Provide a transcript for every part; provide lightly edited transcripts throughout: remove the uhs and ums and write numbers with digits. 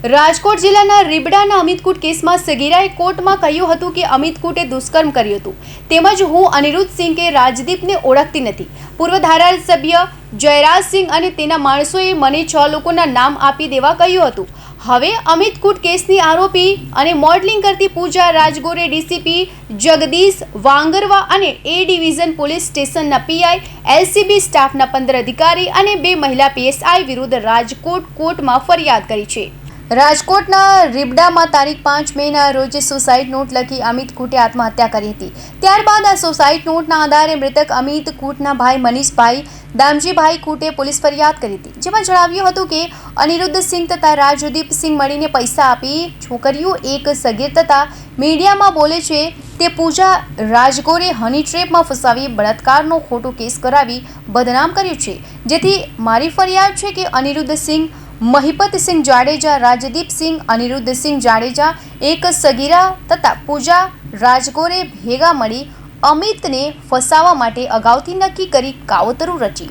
રાજકોટ જિલ્લાના રીબડાના અમિતકૂટ કેસમાં સગીરાએ કોર્ટમાં કહ્યું હતું કે અમિતકૂટે દુષ્કર્મ કર્યું હતું તેમજ હું અનિરુદ્ધ સિંહ કે રાજદીપને ઓળખતી નથી। પૂર્વ ધારાસભ્ય જયરાજસિંહ અને તેના માણસોએ મને 6 લોકોના નામ આપી દેવા કહ્યું હતું। હવે અમિતકૂટ કેસની આરોપી અને મોડલિંગ કરતી પૂજા રાજગોરે ડીસીપી જગદીશ વાંગરવા અને એ ડિવિઝન પોલીસ સ્ટેશનના પીઆઈ એલસીબી સ્ટાફના 15 અધિકારી અને 2 મહિલા પીએસઆઈ વિરુદ્ધ રાજકોટ કોર્ટમાં ફરિયાદ કરી છે। રાજકોટના રીબડામાં તારીખ 5 મેના રોજ સુસાઇડ નોટ લખી અમિતકૂટે આત્મહત્યા કરી હતી। ત્યારબાદ આ સુસાઇડ નોટના આધારે મૃતક અમિતકૂટના ભાઈ મનીષભાઈ દામજીભાઈ કૂટે પોલીસ ફરિયાદ કરી હતી, જેમાં જણાવ્યું હતું કે અનિરુદ્ધ સિંહ તથા રાજદીપ સિંહ મળીને પૈસા આપી છોકરીઓ એક સગીર તથા મીડિયામાં બોલે છે તે પૂજા રાજગોરે હની ટ્રેપમાં ફસાવી બળાત્કારનો ખોટો કેસ કરાવી બદનામ કર્યું છે। જેથી મારી ફરિયાદ છે કે અનિરુદ્ધ સિંહ, મહિપતસિંહ જાડેજા, રાજદીપ સિંહ, અનિરુદ્ધ સિંહ જાડેજા એક સગીરા તથા પૂજા રાજગોરે ભેગા મળી અમિતને ફસાવવા માટે અગાઉથી નક્કી કરી કાવતરું રચી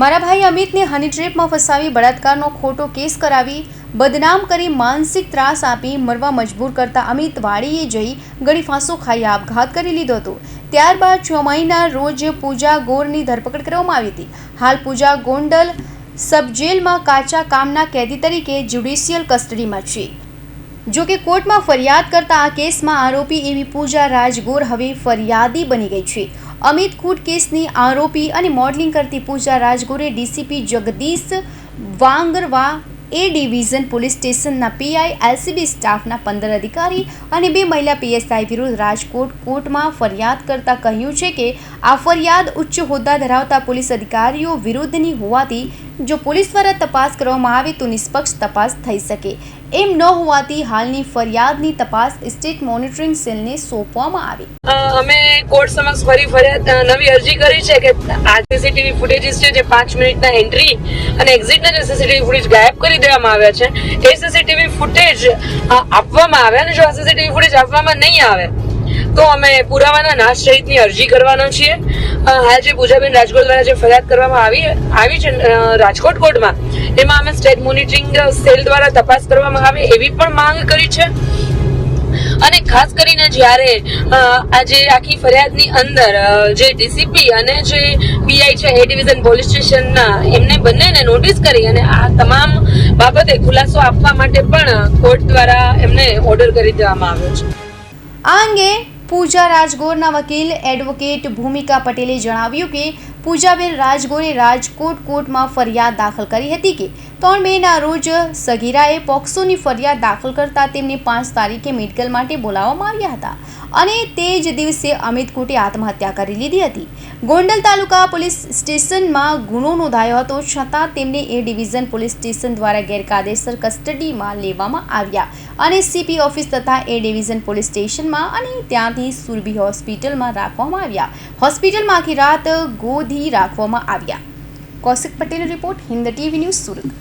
મારા ભાઈ અમિતને હની ટ્રેપમાં ફસાવી બળાત્કારનો ખોટો કેસ કરાવી બદનામ કરી માનસિક ત્રાસ આપી મરવા મજબૂર કરતા અમિત વાડીએ જઈ ગળી ફાંસો ખાઈ આપઘાત કરી લીધો હતો। ત્યારબાદ 6 મહિના રોજ પૂજા ગોરની ધરપકડ કરવામાં આવી હતી। હાલ પૂજા ગોંડલ સબ જેલમાં કાચા કામના કેદી તરીકે જ્યુડિશિયલ કસ્ટડીમાં છે। જો કે કોર્ટમાં ફરિયાદ કરતા આ કેસમાં આરોપી એવી પૂજા રાજગોર હવે ફરિયાદી બની ગઈ છે। અમિતકૂટ કેસની આરોપી અને મોડલિંગ કરતી પૂજા રાજગોરે DCP Jagdish Vangarva A division police સ્ટેશનના પીઆઈ એલસીબી સ્ટાફના 15 અધિકારી અને 2 મહિલા પીએસઆઈ વિરુદ્ધ રાજકોટ કોર્ટમાં ફરિયાદ કરતા કહ્યું છે કે આ ફરિયાદ ઉચ્ચ હોદ્દા ધરાવતા પોલીસ અધિકારીઓ વિરુદ્ધની હોવાથી જો પોલીસ દ્વારા તપાસ કરવામાં આવે તો નિષ્પક્ષ તપાસ થઈ શકે એમ ન હોવાથી હાલની ફરિયાદની તપાસ સ્ટેટ મોનિટરિંગ સેલને સોંપવામાં આવી। અમે કોર્ટ સમક્ષ ફરી ફરિયાદ નવી અરજી કરી છે કે આ સીસીટીવી ફૂટેજીસ છે જે 5 મિનિટના એન્ટ્રી અને એક્ઝિટના જે સીસીટીવી ફૂટેજ ગાયબ કરી દેવામાં આવ્યા છે એ સીસીટીવી ફૂટેજ આપવામાં આવે અને જો આ સીસીટીવી ફૂટેજ આપવામાં નહીં આવે તો અમે પુરાવાના નાશ સહિતની અરજી કરવાના છીએ। હાલ જે પૂજાબેન રાજગોર દ્વારા જે ફરિયાદ કરવામાં આવી છે રાજકોટ કોર્ટમાં એમાં અમે સ્ટેટ મોનિટરિંગ સેલ દ્વારા તપાસ કરવામાં આવે એવી પણ માંગ કરી છે। અને ખાસ કરીને જ્યારે આજે આખી ફરિયાદની અંદર જે ડીસીપી અને જે પીઆઈ છે એ ડિવિઝન પોલીસ સ્ટેશનના એમને બંનેને નોટિસ કરી અને આ તમામ બાબતે ખુલાસો આપવા માટે પણ કોર્ટ દ્વારા એમને ઓર્ડર કરી દેવામાં આવ્યો છે। આ અંગે પૂજા રાજગોરના વકીલ એડવોકેટ ભૂમિકા પટેલે જણાવ્યું કે પૂજાબેન રાજગોરે રાજકોટ કોર્ટમાં ફરિયાદ દાખલ કરી હતી કે 3 મેના રોજ સગીરાએ પોક્સોની ફરિયાદ દાખલ કરતા તેમને 5 તારીખે મેડિકલ માટે બોલાવવામાં આવ્યા હતા અને તે જ દિવસે અમિતકૂટે આત્મહત્યા કરી લીધી હતી। ગોંડલ તાલુકા પોલીસ સ્ટેશનમાં ગુનો નોંધાયો હતો છતાં તેમને એ ડિવિઝન પોલીસ સ્ટેશન દ્વારા ગેરકાયદેસર કસ્ટડીમાં લેવામાં આવ્યા અને સીપી ઓફિસ તથા એ ડિવિઝન પોલીસ સ્ટેશનમાં અને ત્યાંથી સુરભી હોસ્પિટલમાં રાખવામાં આવ્યા। હોસ્પિટલમાં આખી રાત ગોધી રાખવામાં આવ્યા। કૌશિક પટેલનો report, Hind TV news, Surat.